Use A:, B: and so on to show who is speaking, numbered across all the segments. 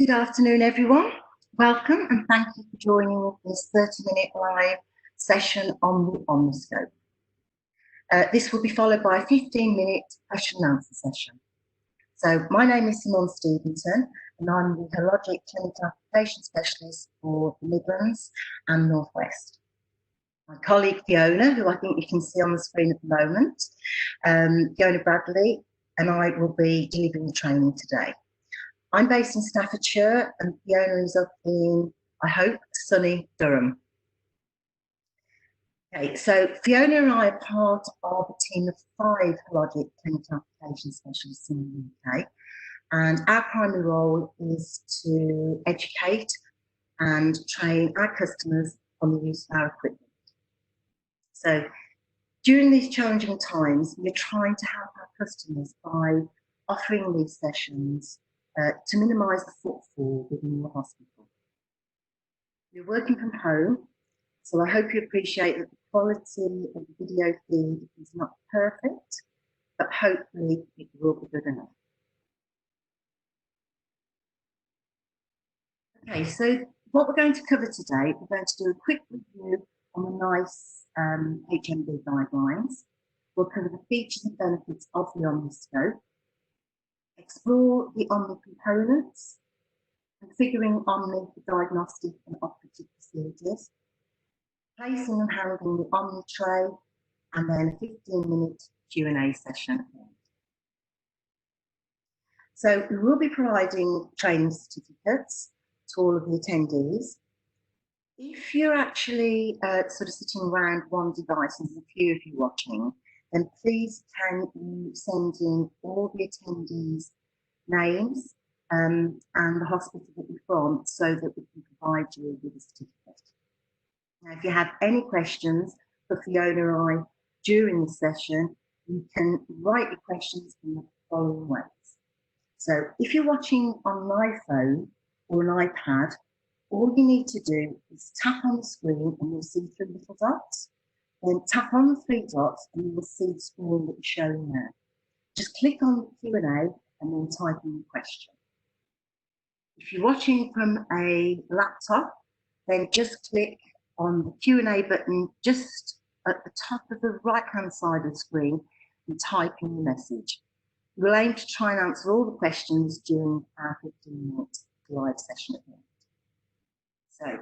A: Good afternoon, everyone. Welcome and thank you for joining this 30-minute live session on the Omniscope. This will be followed by a 15-minute question and answer session. So my name is Simone Stevenson and I'm the Hologic Clinical Application Specialist for the Midlands and North West. My colleague Fiona, who I think you can see on the screen at the moment, Fiona Bradley, and I will be delivering the training today. I'm based in Staffordshire and Fiona is up in, I hope, sunny Durham. Okay, so Fiona and I are part of a team of 5 Hologic Clinical Application Specialists in the UK, and our primary role is to educate and train our customers on the use of our equipment. So during these challenging times, we're trying to help our customers by offering these sessions to minimise the footfall within the hospital. We're working from home, so I hope you appreciate that the quality of the video feed is not perfect, but hopefully it will be good enough. Okay, so what we're going to cover today, we're going to do a quick review on the NICE HMB guidelines. We'll cover the features and benefits of the Omniscope, explore the OMNI components, configuring OMNI for diagnostic and operative procedures, placing and handling the OMNI tray, and then a 15-minute Q&A session. So we will be providing training certificates to all of the attendees. If you're actually sort of sitting around one device, and there's a few of you watching, then please can you send in all the attendees' names and the hospital that you're from so that we can provide you with a certificate. Now, if you have any questions for Fiona or I during the session, you can write your questions in the following ways. So if you're watching on an iPhone or an iPad, all you need to do is tap on the screen and you'll see 3 little dots. Then tap on the 3 dots and you will see the screen that is showing there. Just click on the Q&A and then type in the question. If you're watching from a laptop, then just click on the Q&A button just at the top of the right-hand side of the screen and type in the message. We'll aim to try and answer all the questions during our 15-minute live session at the end. So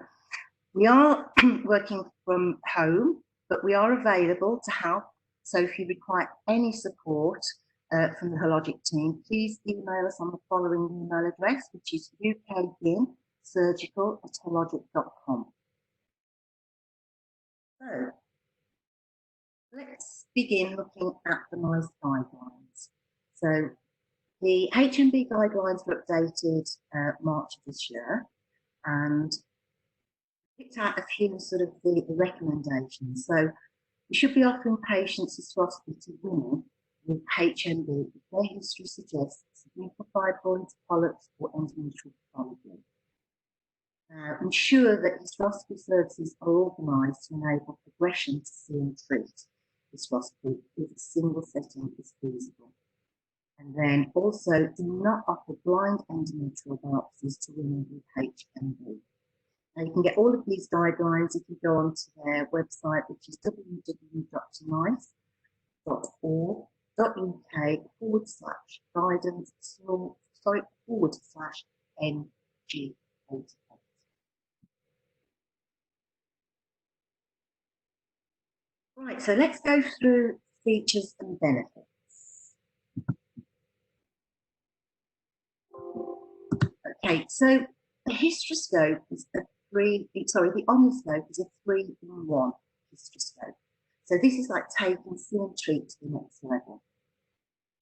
A: we are working from home, but we are available to help. So if you require any support from the Hologic team, please email us on the following email address, which is ukbinsurgical@hologic.com. So let's begin looking at the NICE guidelines. So the HMB guidelines were updated March of this year, and picked out a few sort of the recommendations. So we should be offering patients hysteroscopy to women with HMB if their history suggests significant fibroids, polyps, or endometrial pathology. Ensure that hysteroscopy services are organised to enable progression to see and treat hysteroscopy if a single setting is feasible. And then also do not offer blind endometrial biopsies to women with HMB. Now you can get all of these guidelines if you go onto their website, which is www.nice.org.uk/guidance/NG88. Right, so let's go through features and benefits. Okay, so the hysteroscope is the Omniscope is a 3-in-1 hysteroscope. So this is like taking see and treat to the next level.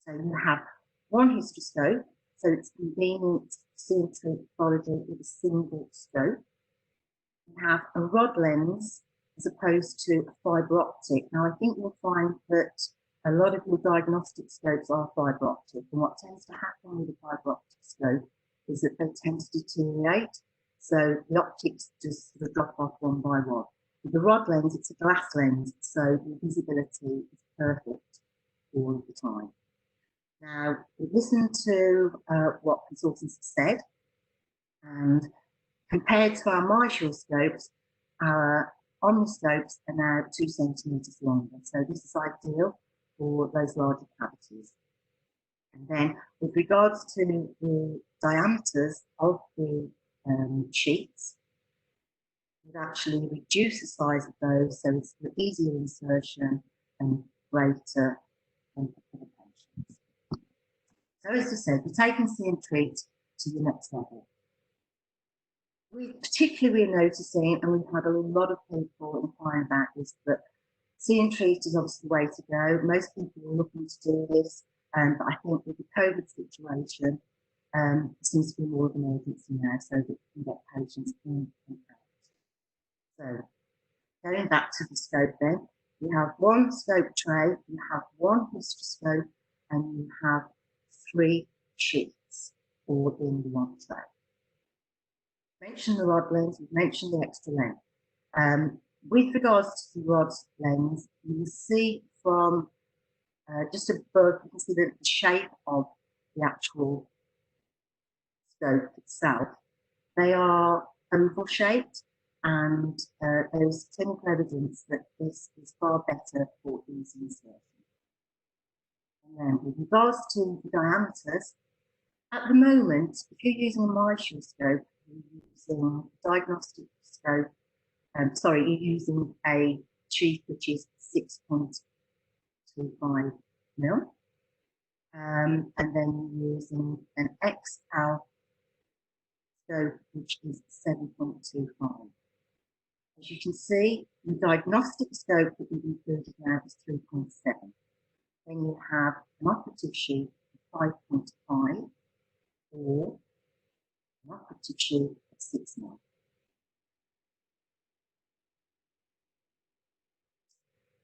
A: So you have one hysteroscope, so it's convenient to see and treat pathology with a single scope. You have a rod lens as opposed to a fibre optic. Now I think you'll find that a lot of your diagnostic scopes are fibre optic, and what tends to happen with a fibre optic scope is that they tend to deteriorate. So the optics just sort of drop off one by one. With the rod lens, it's a glass lens, so the visibility is perfect all of the time. Now, we listened to what consultants have said, And compared to our Hysteroscopes, our OMNI are now 2 centimetres longer. So this is ideal for those larger cavities. And then with regards to the diameters of the sheets, we'd actually reduce the size of those so it's for easier insertion and greater for the patients. So as I said, we're taking See and Treat to the next level. We particularly are noticing, and we've had a lot of people inquiring about this, that See and Treat is obviously the way to go. Most people are looking to do this, but I think with the COVID situation, it seems to be more of an urgency now, so that we can get patients in and out. So, going back to the scope then, you have one scope tray, you have one hysteroscope, and you have 3 sheets all in the one tray. We've mentioned the rod lens, we've mentioned the extra length. With regards to the rod lens, you will see from just above, you can see the shape of the actual scope itself. They are oval shaped, and there is clinical evidence that this is far better for easy insertion. And then with regards to the diameters, at the moment, if you're using a Hysteroscope, you're using a diagnostic scope, you're using a sheath which is 6.25 mil, and then you're using an XL scope which is 7.25. As you can see, the diagnostic scope that we've included now is 3.7. Then you have an operative sheath of 5.5 or an operative sheath of 6 mil.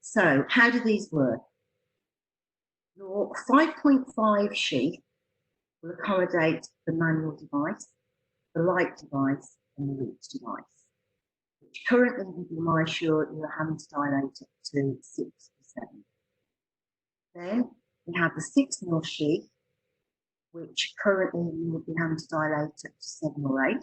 A: So, how do these work? Your 5.5 sheath will accommodate the manual device, the light device, and the reach device, which currently with your MySure you're having to dilate up to 6 or 7. Then we have the 6 mil sheath, which currently you would be having to dilate up to 7 or 8,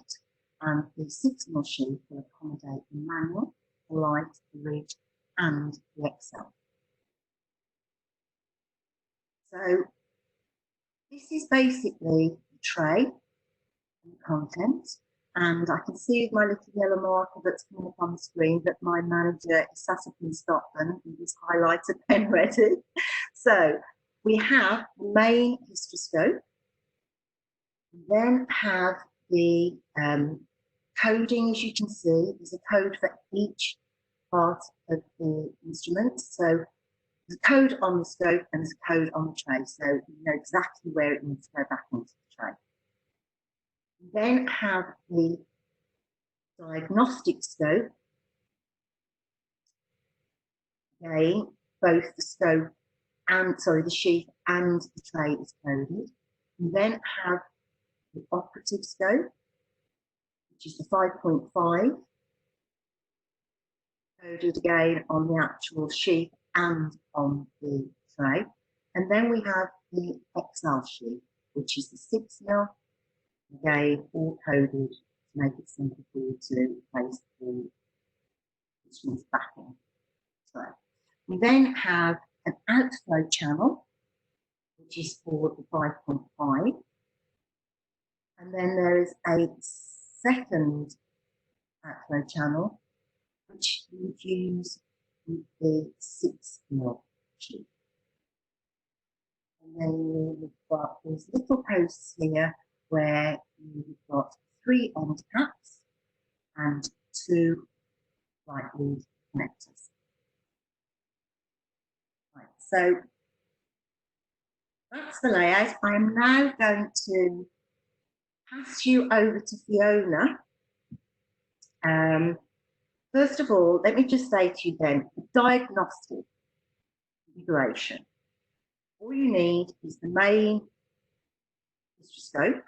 A: and the 6 mil sheath will accommodate the manual, the light, the reach, and the XL. So this is basically the tray and the content, and I can see with my little yellow marker that's coming up on the screen that my manager is sat up in Scotland with his highlighter pen ready. So we have the main hysteroscope, we then have the coding, as you can see. There's a code for each part of the instrument. So there's a code on the scope and there's a code on the tray, so you know exactly where it needs to go back into the tray. We then have the diagnostic scope. Again, both the scope and, the sheath and the tray is coded. We then have the operative scope, which is the 5.5, coded again on the actual sheath and on the tray. And then we have the XL sheath, which is the 6 mil, again, all coded to make it simple for you to place the instruments back in. So we then have an outflow channel, which is for the 5.5. And then there is a second outflow channel, which you would use with the 6 mil sheath. And then you've got these little posts here where you've got 3 end caps and 2 light lead connectors. Right, so that's the layout. I am now going to pass you over to Fiona. First of all, let me just say to you then, the diagnostic configuration. All you need is the main hysteroscope.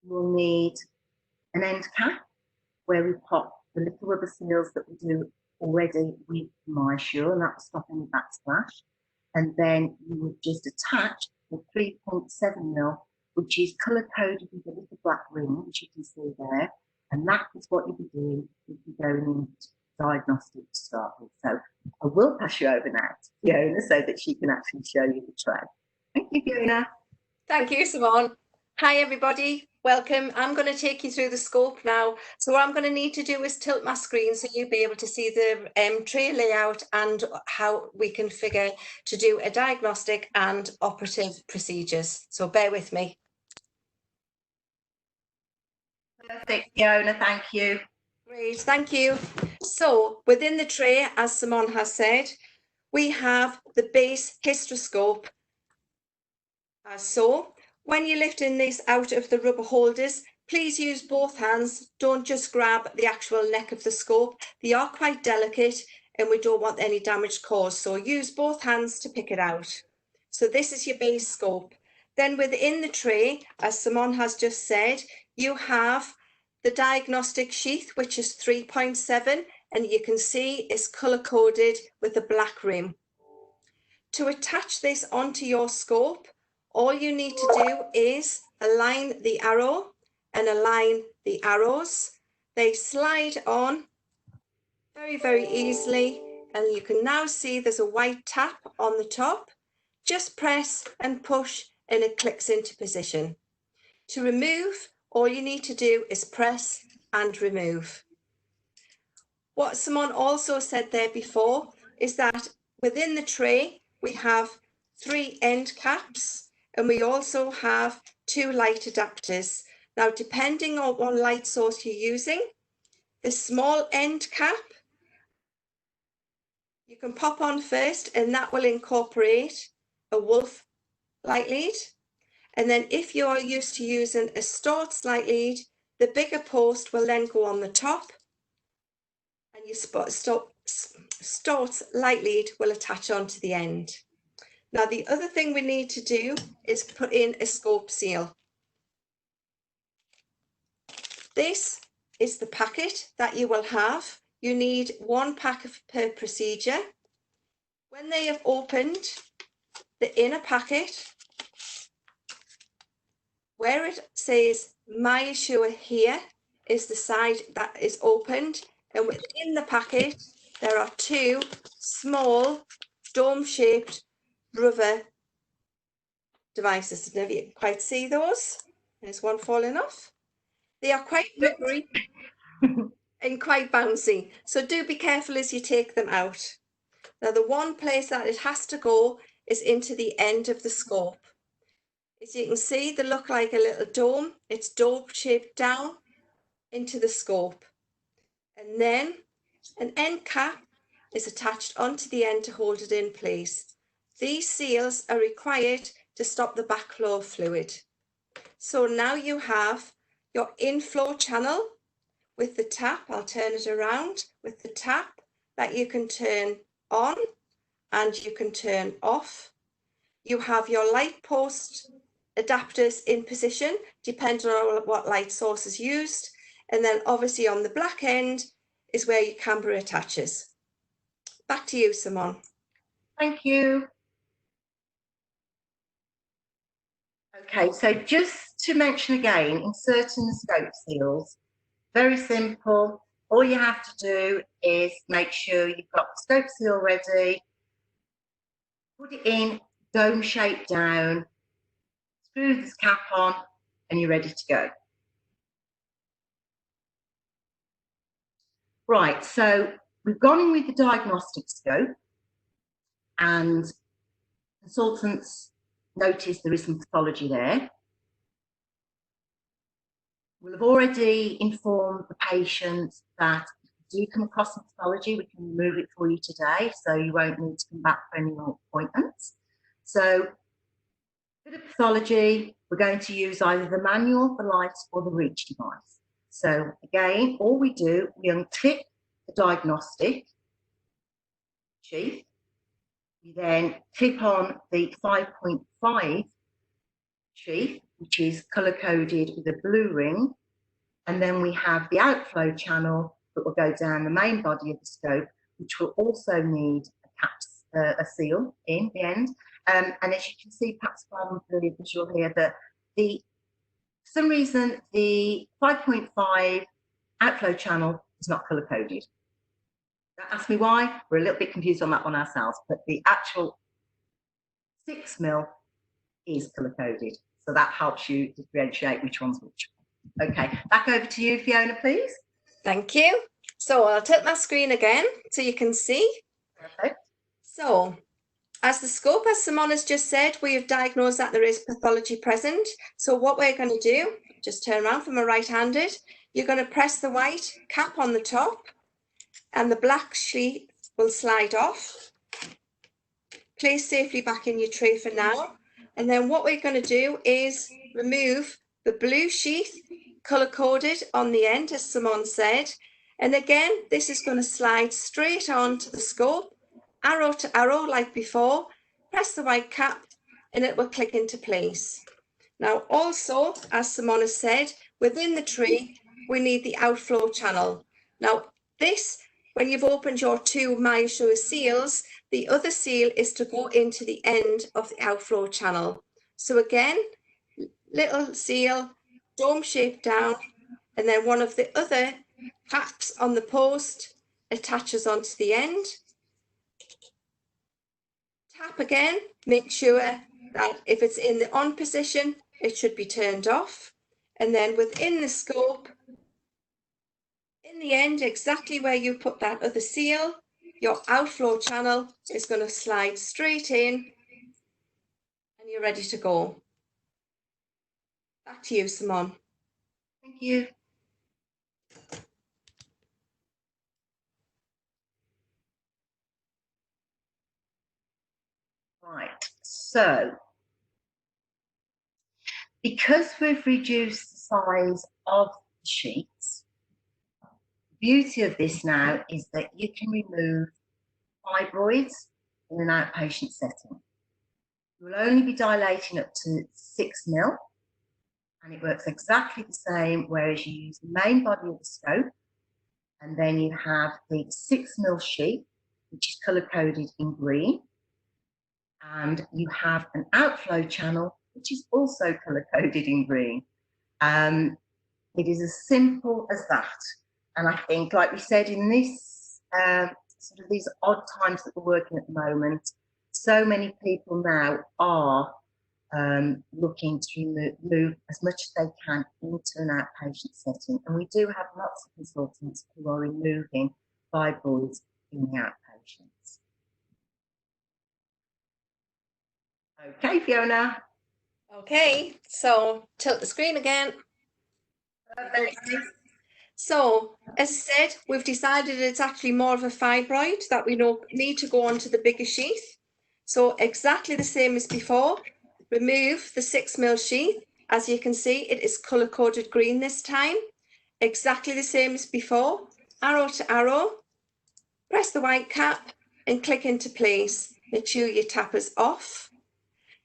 A: You'll need an end cap where we pop the little rubber seals that we do already with MySure, and that will stop any backsplash. And then you would just attach the 3.7 mil which is colour coded with a little black ring, which you can see there. And that is what you'll be doing if you're going into diagnostic to start with. So I will pass you over now to Fiona so that she can actually show you the tray. Thank you, Fiona.
B: Thank you, Simone. Hi, everybody. Welcome. I'm going to take you through the scope now. So what I'm going to need to do is tilt my screen so you'll be able to see the tray layout and how we configure to do a diagnostic and operative procedures. So bear with me.
A: Perfect, Fiona. Thank you.
B: Great, thank you. So within the tray, as Simone has said, we have the base hysteroscope as so. When you're lifting this out of the rubber holders, please use both hands. Don't just grab the actual neck of the scope. They are quite delicate and we don't want any damage caused. So use both hands to pick it out. So this is your base scope. Then within the tray, as Simone has just said, you have the diagnostic sheath, which is 3.7, and you can see it's color coded with a black rim. To attach this onto your scope, all you need to do is align the arrow and align the arrows. They slide on very, very easily, and you can now see there's a white tap on the top. Just press and push and it clicks into position. To remove, all you need to do is press and remove. What Simone also said there before is that within the tray, we have 3 end caps and we also have 2 light adapters. Now, depending on what light source you're using, the small end cap, you can pop on first and that will incorporate a wolf light lead. And then if you're used to using a Storz light lead, the bigger post will then go on the top and your Storz light lead will attach onto the end. Now, the other thing we need to do is put in a scope seal. This is the packet that you will have. You need 1 pack per procedure. When they have opened the inner packet, where it says MyAssure here is the side that is opened, and within the packet there are 2 small dome-shaped rubber devices. Don't you quite see those? There's one falling off. They are quite rubbery and quite bouncy, so do be careful as you take them out. Now, the one place that it has to go is into the end of the scope. As you can see, they look like a little dome. It's dome-shaped down into the scope. And then an end cap is attached onto the end to hold it in place. These seals are required to stop the backflow of fluid. So now you have your inflow channel with the tap. I'll turn it around with the tap that you can turn on and you can turn off. You have your light post adapters in position, depending on what light source is used. And then obviously on the black end is where your camera attaches. Back to you, Simone.
A: Thank you. Okay, so just to mention again, inserting the scope seals, very simple. All you have to do is make sure you've got the scope seal ready, put it in, dome shape down, screw this cap on, and you're ready to go. Right, so we've gone in with the diagnostic scope, and consultants notice there is some pathology there. We'll have already informed the patient that if you do come across some pathology, we can remove it for you today, so you won't need to come back for any more appointments. So, bit of pathology, we're going to use either the manual, the light, or the reach device. So again, all we do, we unclip the diagnostic sheath. We then clip on the 5.5 sheath, which is color-coded with a blue ring. And then we have the outflow channel that will go down the main body of the scope, which will also need a seal in the end. And as you can see, perhaps from the visual here, that for some reason, the 5.5 outflow channel is not colour coded. Don't ask me why. We're a little bit confused on that one ourselves, but the actual 6mm is colour coded. So that helps you differentiate which one's which. Okay, back over to you, Fiona, please.
B: Thank you. So I'll tilt my screen again so you can see.
A: Perfect.
B: So as the scope, as Simon has just said, we have diagnosed that there is pathology present. So what we're going to do, just turn around from a right-handed, you're going to press the white cap on the top and the black sheet will slide off. Place safely back in your tray for now. And then what we're going to do is remove the blue sheath, colour-coded on the end, as Simon said. And again, this is going to slide straight onto the scope, arrow to arrow like before. Press the white cap and it will click into place. Now also, as Simon has said, within the tray, we need the outflow channel. Now this, when you've opened your two MySure seals, the other seal is to go into the end of the outflow channel. So again, little seal, dome shape down, and then one of the other caps on the post attaches onto the end. Tap again, make sure that if it's in the on position, it should be turned off. And then within the scope, in the end, exactly where you put that other seal, your outflow channel is going to slide straight in and you're ready to go. Back to you, Simon.
A: Thank you. Right, so because we've reduced the size of the sheets, the beauty of this now is that you can remove fibroids in an outpatient setting. You will only be dilating up to 6mm, and it works exactly the same, whereas you use the main body of the scope, and then you have the 6mm sheet, which is colour-coded in green, and you have an outflow channel, which is also colour-coded in green. It is as simple as that. And I think, like we said, in this sort of these odd times that we're working at the moment, so many people now are looking to move as much as they can into an outpatient setting. And we do have lots of consultants who are removing fibroids in the outpatients. Okay, Fiona.
B: Okay, so tilt the screen again.
A: Perfect.
B: So, as I said, we've decided it's actually more of a fibroid that we need to go onto the bigger sheath. So exactly the same as before, remove the 6mm sheath. As you can see, it is colour-coded green this time. Exactly the same as before, arrow to arrow, press the white cap and click into place. Make sure your tapper's off.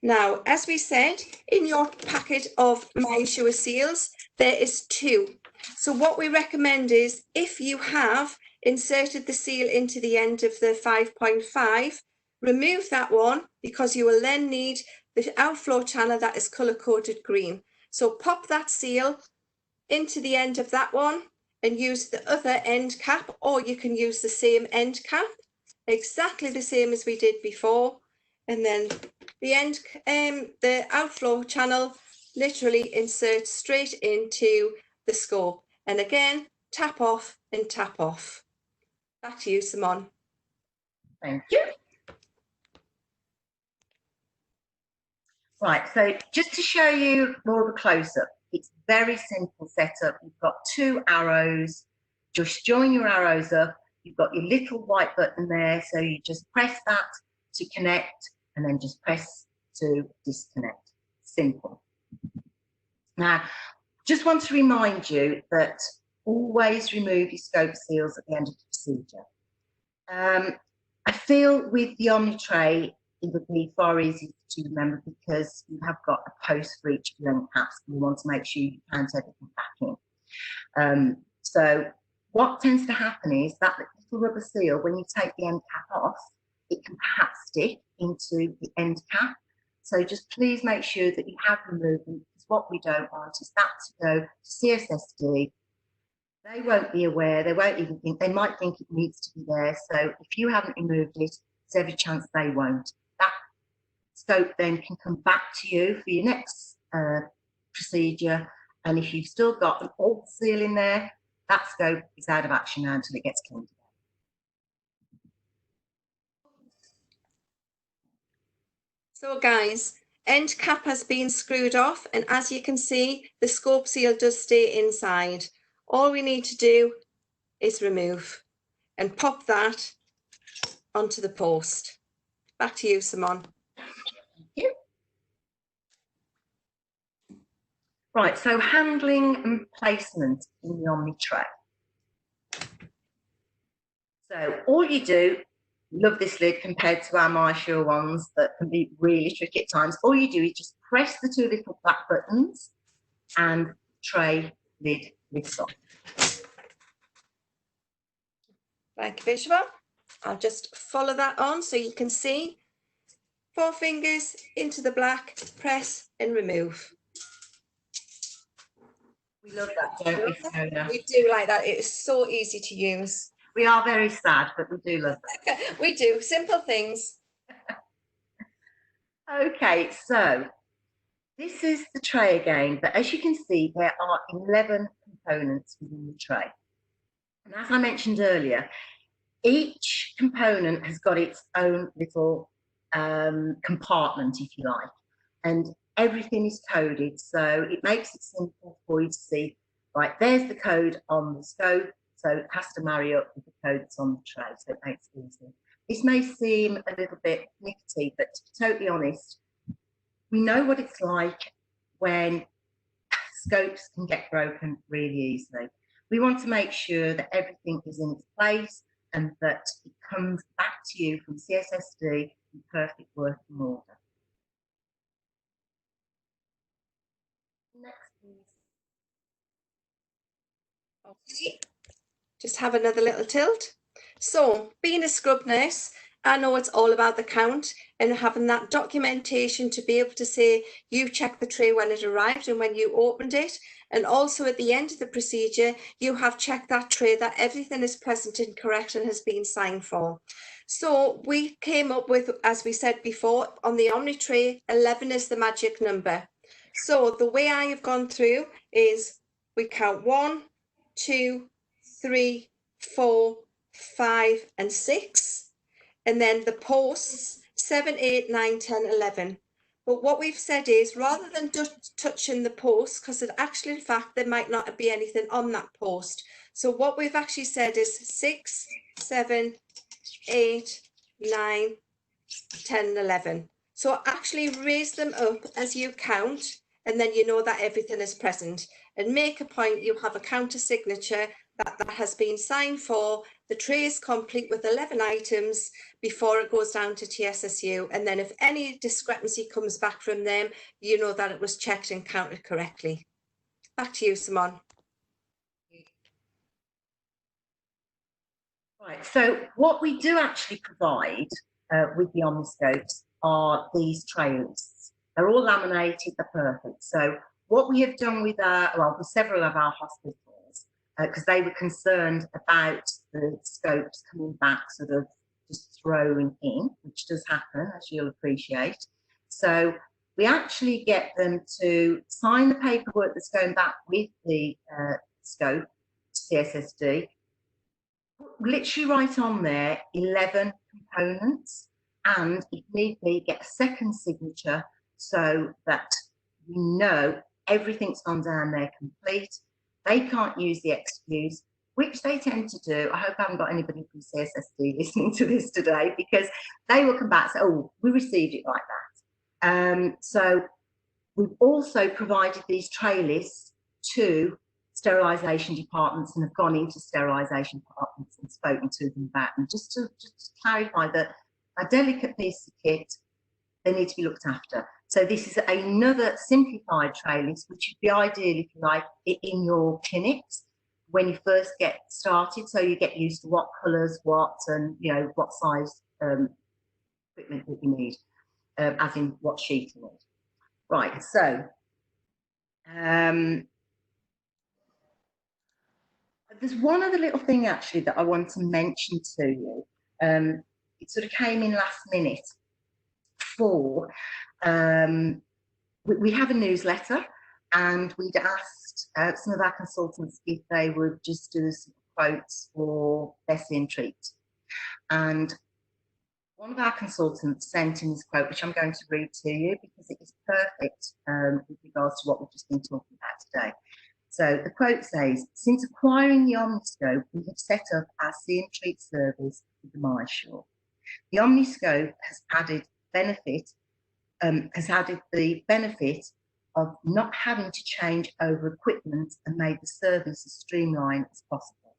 B: Now, as we said, in your packet of MySure seals, there is 2. So what we recommend is if you have inserted the seal into the end of the 5.5, remove that one because you will then need the outflow channel that is colour-coded green. So pop that seal into the end of that one and use the other end cap, or you can use the same end cap, exactly the same as we did before. And then the outflow channel literally inserts straight into the scope. And again, tap off and tap off. Back to you, Simon.
A: Thank you. Right, so just to show you more of a close-up, it's very simple setup. You've got 2 arrows, just join your arrows up. You've got your little white button there, so you just press that to connect and then just press to disconnect. Simple. Now, just want to remind you that always remove your scope seals at the end of the procedure. I feel with the OMNI tray, it would be far easier to remember because you have got a post for each of the end caps and you want to make sure you count everything back in. So what tends to happen is that little rubber seal, when you take the end cap off, it can perhaps stick into the end cap. So just please make sure that you have removed them, because what we don't want is that to go to CSSD. They won't be aware, they won't even think, they might think it needs to be there. So if you haven't removed it, there's every chance they won't. That scope then can come back to you for your next procedure. And if you've still got an old seal in there, that scope is out of action now until it gets cleaned again.
B: So guys, end cap has been screwed off, and as you can see, the scope seal does stay inside. All we need to do is remove and pop that onto the post. Back to you, Simone.
A: Thank you. Right, so handling and placement in the OMNI tray. So all you do, love this lid compared to our MySure ones that can be really tricky at times. All you do is just press the two little black buttons and tray lid lifts off.
B: Like visual, I'll just follow that on so you can see. 4 fingers into the black, press and remove.
A: We love that, don't we, Fiona?
B: We do like that. It is so easy to use.
A: We are very sad, but we do love that.
B: We do, simple things.
A: Okay, so this is the tray again, but as you can see, there are 11 components within the tray. And as I mentioned earlier, each component has got its own little compartment, if you like, and everything is coded, so it makes it simple for you to see, right, there's the code on the scope, so it has to marry up with the code that's on the tray, so it makes it easy. This may seem a little bit nickety, but to be totally honest, we know what it's like when scopes can get broken really easily. We want to make sure that everything is in its place and that it comes back to you from CSSD in perfect working order. Next, please.
B: Okay, just have another little tilt. So, being a scrub nurse, I know it's all about the count and having that documentation to be able to say you checked the tray when it arrived and when you opened it. And also at the end of the procedure, you have checked that tray that everything is present and correct and has been signed for. So we came up with, as we said before, on the OMNI tray, 11 is the magic number. So the way I have gone through is we count 1, 2, 3, 4, 5, and 6. And then the posts 7, 8, 9, 10, 11. But what we've said is rather than just touching the post, because actually in fact there might not be anything on that post. So what we've actually said is 6, 7, 8, 9, 10, 11. So actually raise them up as you count, and then you know that everything is present. And make a point, you have a counter signature that has been signed for. The tray is complete with 11 items before it goes down to TSSU. And then if any discrepancy comes back from them, you know that it was checked and counted correctly. Back to you, Simone.
A: Right, so what we do actually provide with the omniscopes are these tray lists. They're all laminated, they're perfect. So what we have done with with several of our hospitals, because they were concerned about the scopes coming back sort of just thrown in, which does happen, as you'll appreciate. So we actually get them to sign the paperwork that's going back with the scope to CSSD, literally write on there 11 components, and if need be, get a second signature so that we know everything's gone down there complete. They can't use the excuse, which they tend to do. I hope I haven't got anybody from CSSD listening to this today, because they will come back and say, oh, we received it like that. So we've also provided these tray lists to sterilisation departments and have gone into sterilisation departments and spoken to them about them, just to clarify that a delicate piece of kit, they need to be looked after. So this is another simplified tray list, which would be ideal, if you like, in your clinics when you first get started, so you get used to what colours, what, and you know what size equipment that you need, as in what sheet you need. Right, so There's one other little thing actually that I want to mention to you. It sort of came in last minute for, we have a newsletter, and we'd asked some of our consultants if they would just do some quotes for Bessie and Treat. And one of our consultants sent in this quote, which I'm going to read to you because it is perfect with regards to what we've just been talking about today. So the quote says, since acquiring the OMNIscope, we have set up our See and Treat service with the MySure. The OMNIscope has added the benefit of not having to change over equipment and made the service as streamlined as possible.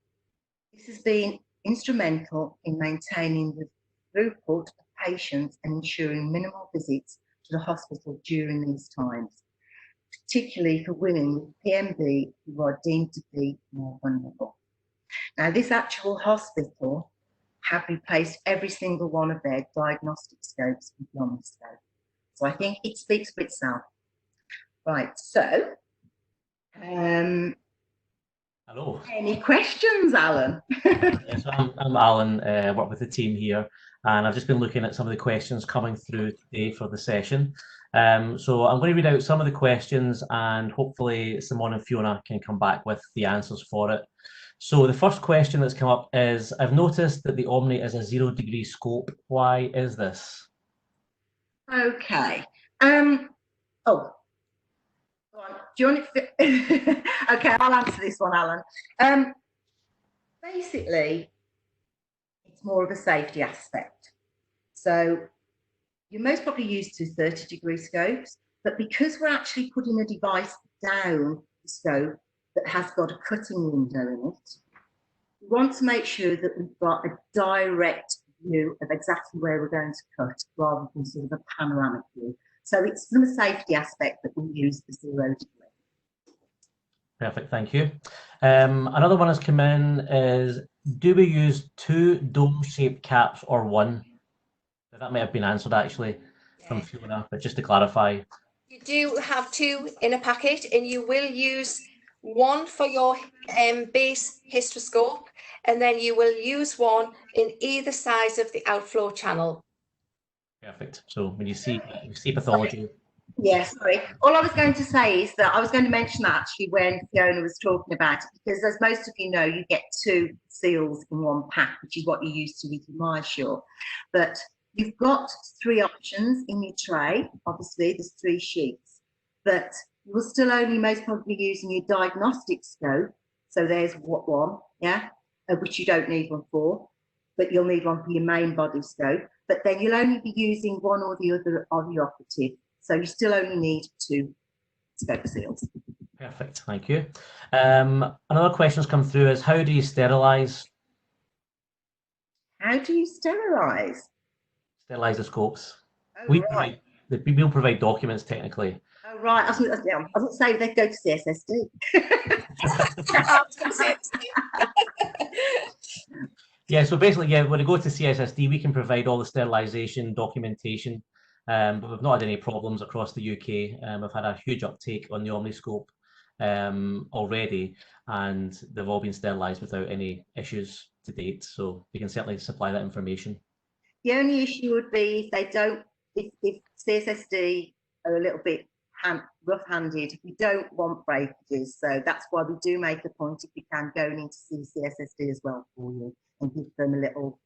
A: This has been instrumental in maintaining the throughput of patients and ensuring minimal visits to the hospital during these times, particularly for women with PMB who are deemed to be more vulnerable. Now, this actual hospital have replaced every single one of their diagnostic scopes with the OMNIscope. So I think it speaks for itself. Right, so
C: hello.
A: Any questions, Alan?
C: Yes, I'm Alan, work with the team here, and I've just been looking at some of the questions coming through today for the session. So I'm going to read out some of the questions, and hopefully Simone and Fiona can come back with the answers for it. So the first question that's come up is, I've noticed that the OMNI is a 0-degree scope. Why is this?
A: Okay. Oh, do you want it? Okay, I'll answer this one, Alan. Basically, it's more of a safety aspect. So you're most probably used to 30-degree scopes, but because we're actually putting a device down the scope that has got a cutting window in it, we want to make sure that we've got a direct view of exactly where we're going to cut, rather than sort of a panoramic view. So it's from a safety aspect that we use the 0-degree.
C: Perfect, thank you. Another one has come in is, do we use 2 dome-shaped caps or 1? That may have been answered actually from Fiona, but just to clarify.
B: You do have 2 in a packet, and you will use one for your base hysteroscope, and then you will use one in either side of the outflow channel.
C: Perfect. So when you see pathology.
A: Yes, sorry. All I was going to say is that I was going to mention that actually when Fiona was talking about it, because as most of you know, you get 2 seals in one pack, which is what you're used to with your MySure. But you've got 3 options in your tray. Obviously, there's 3 sheets, but you will still only most probably be using your diagnostic scope. So there's one, yeah, which you don't need one for, but you'll need one for your main body scope. But then you'll only be using one or the other of your operative. So you still only need 2 scope seals.
C: Perfect, thank you. Another question has come through is, how do you sterilise?
A: How do you sterilise?
C: Sterilise the scopes.
A: Oh, right.
C: We'll provide documents technically.
A: Oh, right. I was going to say they go to CSSD.
C: Yeah, so basically, yeah, when it goes to CSSD, we can provide all the sterilisation documentation. But we've not had any problems across the UK. We've had a huge uptake on the OMNIscope already, and they've all been sterilised without any issues to date. So we can certainly supply that information.
A: The only issue would be if they don't, if CSSD are a little bit rough-handed, we don't want breakages. So that's why we do make a point, if we can, going in to see CSSD as well for you and give them a little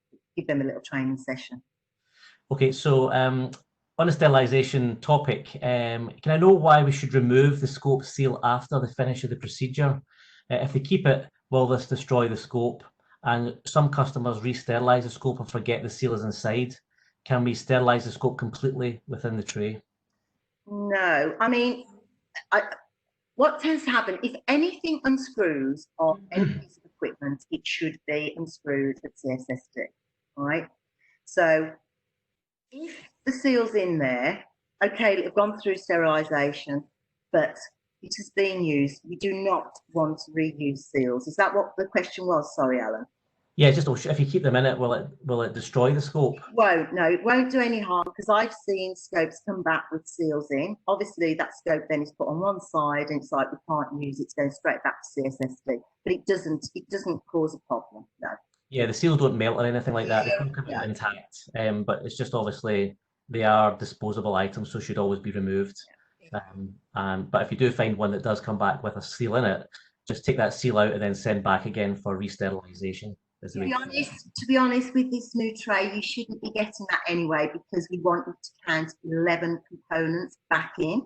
A: training session. Okay,
C: so on the sterilisation topic, can I know why we should remove the scope seal after the finish of the procedure? If they keep it, will this destroy the scope? And some customers re-sterilise the scope and forget the seal is inside. Can we sterilise the scope completely within the tray?
A: No, I mean, what tends to happen, if anything unscrews on any piece of equipment, it should be unscrewed at CSSD, all right? So if the seal's in there, okay, it's gone through sterilisation, but it has been used, we do not want to reuse seals. Is that what the question was? Sorry, Alan.
C: Yeah, just if you keep them in it, will it destroy the scope?
A: Won't, no, it won't do any harm, because I've seen scopes come back with seals in. Obviously, that scope then is put on one side, and it's like we can't use it, it's going straight back to CSSD. But it doesn't cause a problem, no.
C: Yeah, the seals don't melt or anything like that. They still come out intact, but it's just obviously they are disposable items, so should always be removed. But if you do find one that does come back with a seal in it, just take that seal out and then send back again for re-sterilisation.
A: To be honest, with this new tray, you shouldn't be getting that anyway, because we want you to count 11 components back in.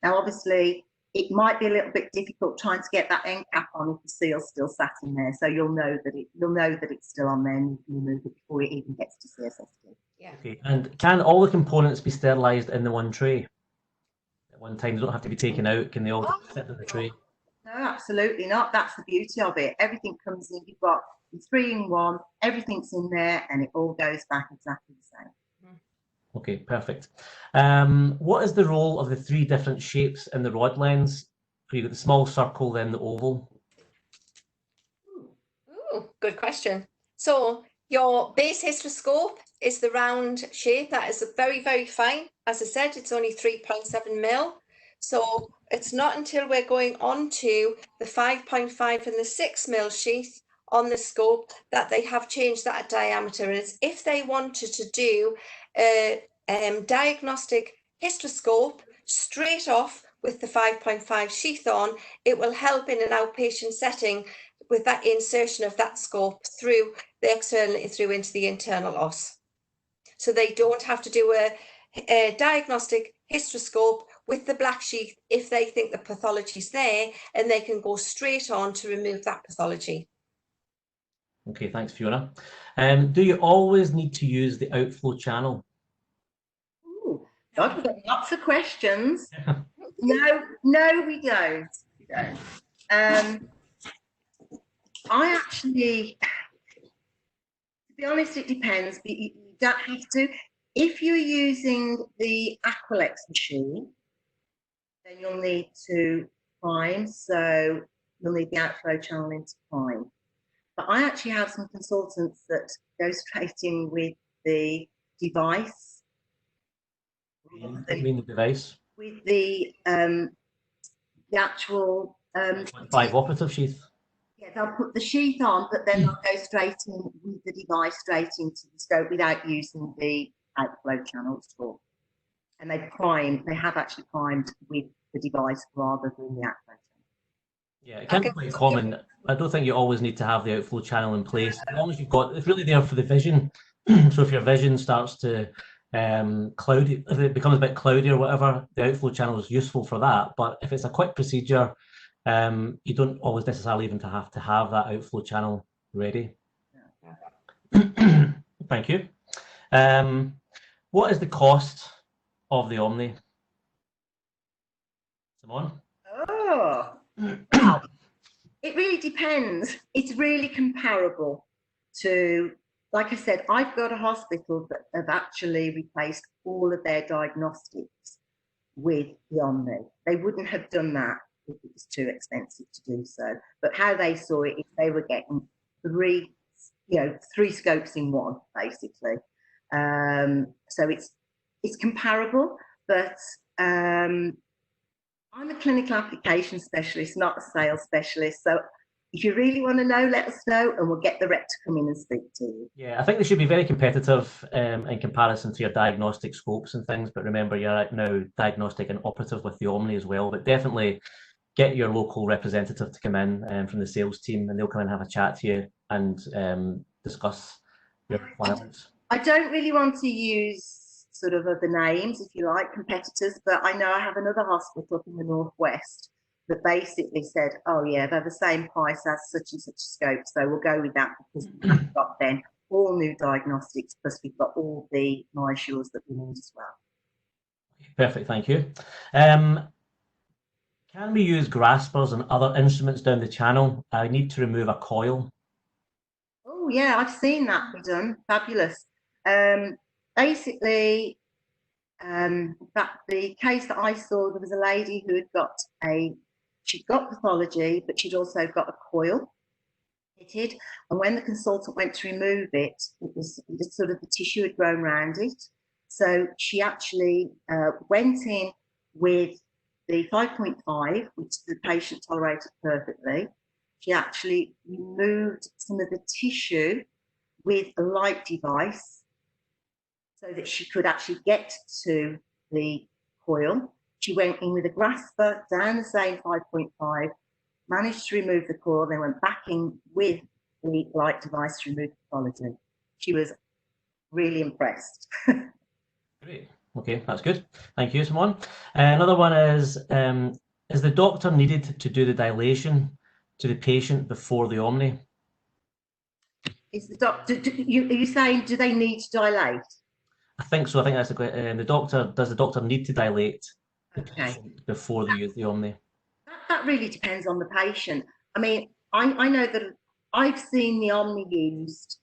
A: Now, obviously, it might be a little bit difficult trying to get that end cap on if the seal's still sat in there. So you'll know that it's still on there, and you can remove it before it even gets to CSSD.
B: Yeah.
C: Okay. And can all the components be sterilised in the one tray at one time? They don't have to be taken out. Can they all fit in the tray?
A: No, absolutely not. That's the beauty of it. Everything comes in. You've got 3-in-1. Everything's in there, and it all goes back exactly the same.
C: Okay, perfect. What is the role of the 3 different shapes in the rod lens? You've got the small circle, then the oval.
B: Ooh, good question. So your base hysteroscope is the round shape. That is very, very fine. As I said, it's only 3.7 mil. So it's not until we're going on to the 5.5 and the 6 mil sheath on the scope that they have changed that diameter. And it's if they wanted to do a diagnostic hysteroscope straight off with the 5.5 sheath on, it will help in an outpatient setting with that insertion of that scope through the externally through into the internal os. So they don't have to do a diagnostic hysteroscope with the black sheath if they think the pathology is there, and they can go straight on to remove that pathology.
C: Okay, thanks, Fiona. Do you always need to use the outflow channel?
A: Ooh, God, we've got lots of questions. No, we don't. I actually, to be honest, it depends. But you don't have to. If you're using the Aqualex machine, then you'll need to prime. So you'll need the outflow channel into prime. But I actually have some consultants that go straight in with the device.
C: What do you mean the device?
A: With the actual
C: 5 operative sheath.
A: Yeah, they'll put the sheath on, but then they'll go straight in with the device straight into the scope without using the outflow channel at all. And they have actually primed with the device rather than the outflow channel.
C: Yeah, it can be quite common. I don't think you always need to have the outflow channel in place. As long as you've got, it's really there for the vision. So if your vision starts to cloudy, if it becomes a bit cloudy or whatever, the outflow channel is useful for that. But if it's a quick procedure, you don't always necessarily even have to have that outflow channel ready. Thank you. What is the cost of the OMNI? Simone?
A: Oh, it really depends. It's really comparable to, like I said, I've got a hospital that have actually replaced all of their diagnostics with the OMNI. They wouldn't have done that if it was too expensive to do so. But how they saw it, if they were getting 3 scopes in one, basically. So it's comparable, but I'm a clinical application specialist, not a sales specialist. So if you really want to know, let us know, and we'll get the rep to come in and speak to you.
C: Yeah, I think they should be very competitive in comparison to your diagnostic scopes and things. But remember, you're now diagnostic and operative with the OMNI as well. But definitely get your local representative to come in from the sales team, and they'll come and have a chat to you and discuss your requirements.
A: I don't really want to use sort of other names, if you like, competitors, but I know I have another hospital up in the northwest that basically said, oh yeah, they're the same price as such and such a scope, so we'll go with that because we've got then all new diagnostics, plus we've got all the MySures that we need as well.
C: Perfect, thank you. Can we use graspers and other instruments down the channel? I need to remove a coil.
A: Oh yeah, I've seen that be done. Fabulous. Basically, the case that I saw, there was a lady who had got she'd got pathology, but she'd also got a coil And when the consultant went to remove it, it was sort of the tissue had grown around it. So she actually went in with the 5.5, which the patient tolerated perfectly. She actually removed some of the tissue with a light device so that she could actually get to the coil. She went in with a grasper down the same 5.5, managed to remove the coil, then went back in with the light device to remove the pathology. She was really impressed.
C: Great. Okay, that's good. Thank you, Simone. Another one is the doctor needed to do the dilation to the patient before the OMNI?
A: Is the doctor, are you saying, do they need to dilate?
C: I think so. I think that's the question. Does the doctor need to dilate the
A: Okay.
C: patient before they use the OMNI?
A: That really depends on the patient. I mean, I know that I've seen the OMNI used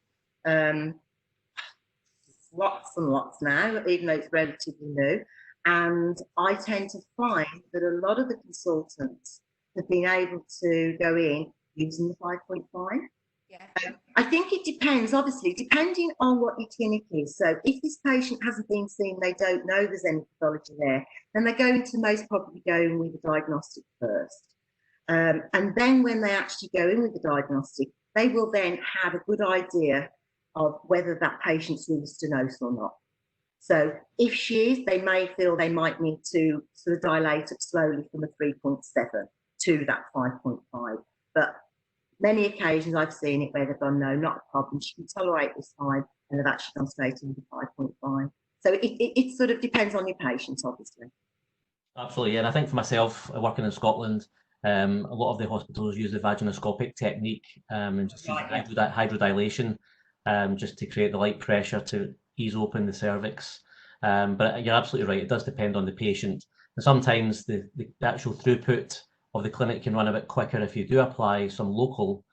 A: lots and lots now, even though it's relatively new. And I tend to find that a lot of the consultants have been able to go in using the 5.5.
B: Yeah.
A: I think it depends, obviously, depending on what your clinic is. So if this patient hasn't been seen, they don't know there's any pathology there, then they're going to most probably go in with a diagnostic first. And then when they actually go in with the diagnostic, they will then have a good idea of whether that patient's really stenosed or not. So if she is, they may feel they might need to sort of dilate up slowly from a 3.7 to that 5.5. But many occasions I've seen it where they've gone, no, not a problem, she can tolerate this 5, and they've actually gone straight into 5.5. So it sort of depends on your patient, obviously.
C: Absolutely, yeah. And I think for myself, working in Scotland, a lot of the hospitals use the vaginoscopic technique and just use hydrodilation just to create the light pressure to ease open the cervix. But you're absolutely right, it does depend on the patient. And sometimes the actual throughput of the clinic can run a bit quicker if you do apply some local,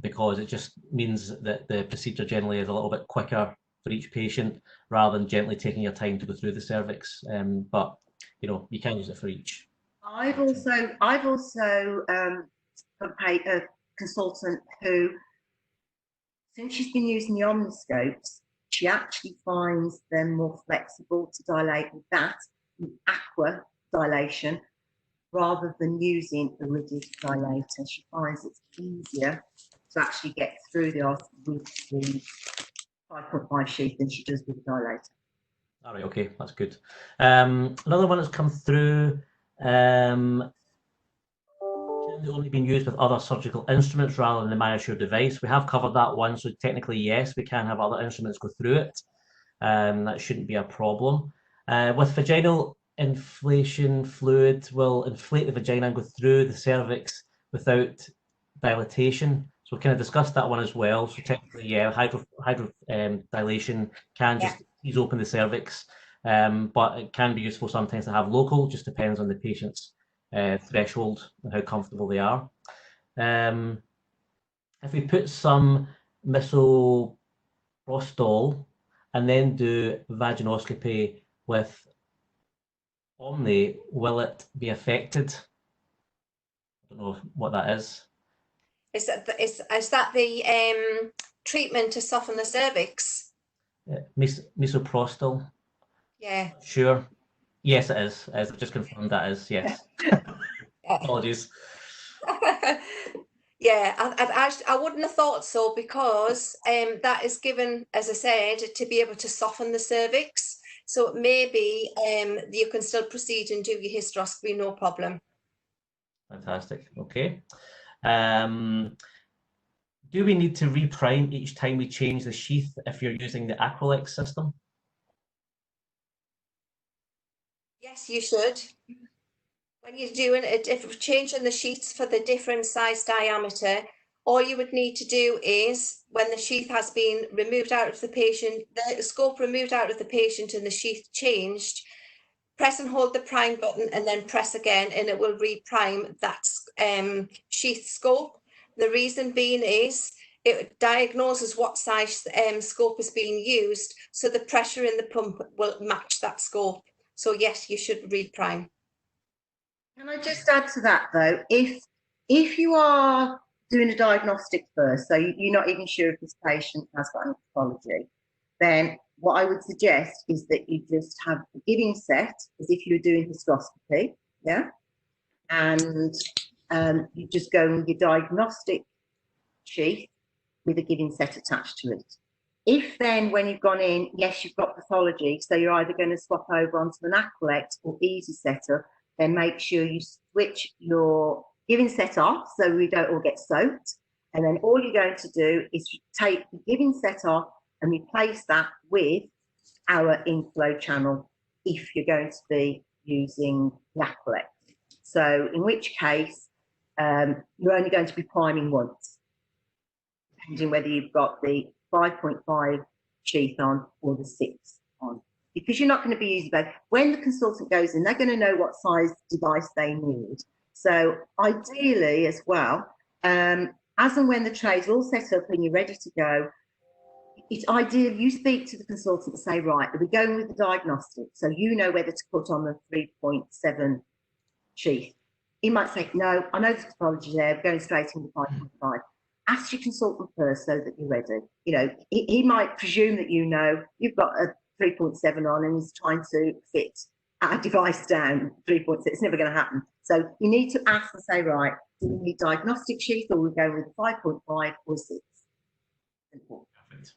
C: because it just means that the procedure generally is a little bit quicker for each patient rather than gently taking your time to go through the cervix. But you know, you can use it for each.
A: I've also got a consultant who, since she's been using the omniscopes, she actually finds them more flexible to dilate with that, with aqua dilation, rather than using a rigid dilator. She finds it's easier to actually get through the artery with the 5.5 sheath than she does with the dilator.
C: All right, okay, that's good. Another one that's come through, can they only be used with other surgical instruments rather than the MyoSure device? We have covered that one, so technically yes, we can have other instruments go through it. That shouldn't be a problem. With vaginal inflation, fluid will inflate the vagina and go through the cervix without dilatation. So we kind of discussed that one as well. So technically, yeah, dilation can just ease open the cervix, but it can be useful sometimes to have local. Just depends on the patient's threshold and how comfortable they are. If we put some misoprostol and then do vaginoscopy with OMNI, will it be affected? I don't know what that is.
B: Is that the treatment to soften the cervix?
C: Misoprostol?
B: Yeah.
C: Sure. Yes, it is. I've just confirmed that is, yes. Apologies.
B: Yeah, I wouldn't have thought so, because that is given, as I said, to be able to soften the cervix. So maybe you can still proceed and do your hysteroscopy, no problem.
C: Fantastic. Okay. Do we need to reprime each time we change the sheath if you're using the Acrylex system?
B: Yes, you should. When you're doing it, if changing the sheaths for the different size diameter, all you would need to do is, when the sheath has been removed out of the patient, the scope removed out of the patient and the sheath changed, press and hold the prime button and then press again, and it will reprime that sheath scope. The reason being is it diagnoses what size scope is being used, so the pressure in the pump will match that scope. So yes, you should reprime.
A: Can I just add to that though, if you are doing a diagnostic first, so you're not even sure if this patient has got any pathology, then what I would suggest is that you just have a giving set as if you were doing hysteroscopy, yeah? And you just go with your diagnostic sheath with a giving set attached to it. If then, when you've gone in, yes, you've got pathology, so you're either going to swap over onto an Aqualect or Easy Setter, then make sure you switch your giving set off so we don't all get soaked. And then all you're going to do is take the giving set off and replace that with our inflow channel if you're going to be using the Aqualect. So in which case, you're only going to be priming once, depending whether you've got the 5.5 sheath on or the 6 on, because you're not going to be using both. When the consultant goes in, they're going to know what size device they need. So ideally as well, as and when the tray's all set up and you're ready to go, it's ideal you speak to the consultant and say, right, are we going with the diagnostic? So you know whether to put on the 3.7 sheath. He might say, no, I know the pathology there, we're going straight into 5.5. Ask your consultant first so that you're ready. You know, he might presume that you know you've got a 3.7 on and he's trying to fit our device down 3.6. It's never going to happen. So you need to ask and say, right, do we need diagnostic sheath or we go with 5.5 or 6?
C: Perfect.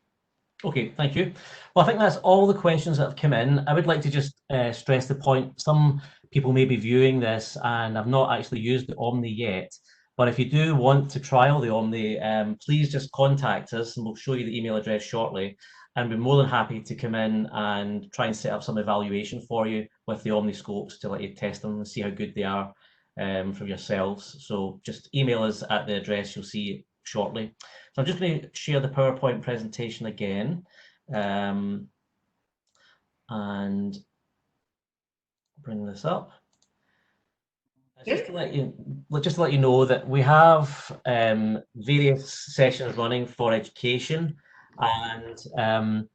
C: Okay, thank you. Well, I think that's all the questions that have come in. I would like to just stress the point. Some people may be viewing this and have not actually used the OMNI yet. But if you do want to trial the OMNI, please just contact us and we'll show you the email address shortly. And we're more than happy to come in and try and set up some evaluation for you with the OMNI scopes to let you test them and see how good they are for yourselves. So just email us at the address you'll see shortly. So I'm just going to share the PowerPoint presentation again and bring this up. Just to let you know that we have various sessions running for education, and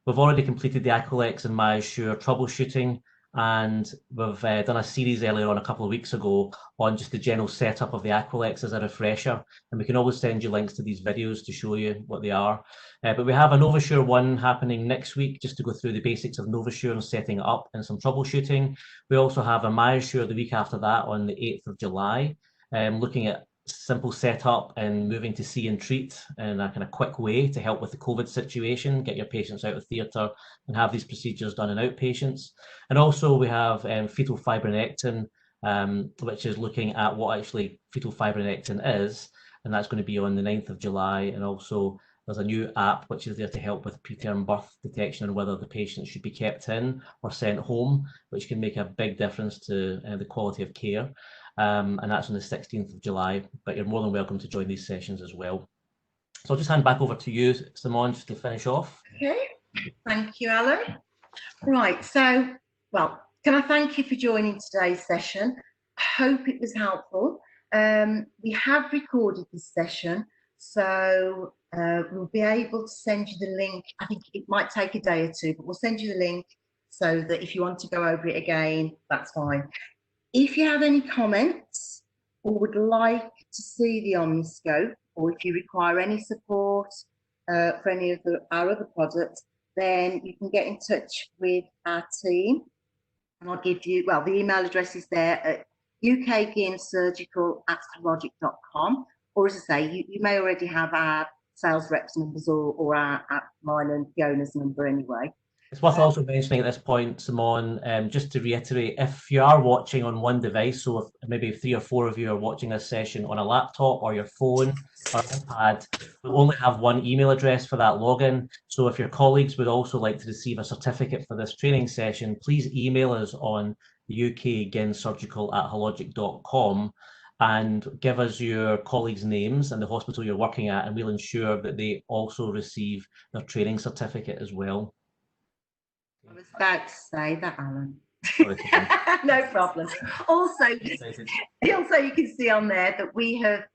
C: we've already completed the Aqualex and MyAssure troubleshooting, and we've done a series earlier on a couple of weeks ago on just the general setup of the Aqualex as a refresher, and we can always send you links to these videos to show you what they are. But we have a NovaSure one happening next week just to go through the basics of NovaSure and setting it up and some troubleshooting. We also have a MyAssure the week after that on the 8th of July, looking at simple setup and moving to see and treat in a kind of quick way to help with the COVID situation, get your patients out of theatre and have these procedures done in outpatients. And also we have fetal fibronectin, which is looking at what actually fetal fibronectin is, and that's going to be on the 9th of July. And also there's a new app which is there to help with preterm birth detection and whether the patient should be kept in or sent home, which can make a big difference to the quality of care. And that's on the 16th of July, but you're more than welcome to join these sessions as well. So I'll just hand back over to you, Simone, just to finish off.
A: Okay, thank you, Alan. Right, so, well, can I thank you for joining today's session? I hope it was helpful. We have recorded this session, so we'll be able to send you the link. I think it might take a day or two, but we'll send you the link so that if you want to go over it again, that's fine. If you have any comments or would like to see the Omniscope, or if you require any support for any of our other products, then you can get in touch with our team. And I'll give you, well, the email address is there at ukginsurgical@hologic.com. Or as I say, you may already have our sales reps numbers or mine and Fiona's number anyway.
C: It's worth also mentioning at this point, Simone, just to reiterate, if you are watching on one device, so if maybe 3 or 4 of you are watching this session on a laptop or your phone or iPad, we'll only have one email address for that login. So if your colleagues would also like to receive a certificate for this training session, please email us on ukginsurgical@hologic.com and give us your colleagues' names and the hospital you're working at, and we'll ensure that they also receive their training certificate as well.
A: I was about to say that, Alan. No problem. Also, you can see on there that we have,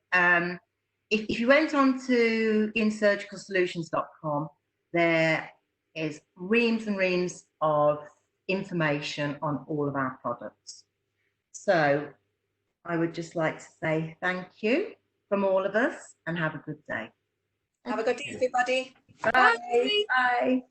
A: if you went on to insurgicalsolutions.com, there is reams and reams of information on all of our products. So I would just like to say thank you from all of us, and have a good day.
B: Have a good day, everybody.
A: Bye. Bye.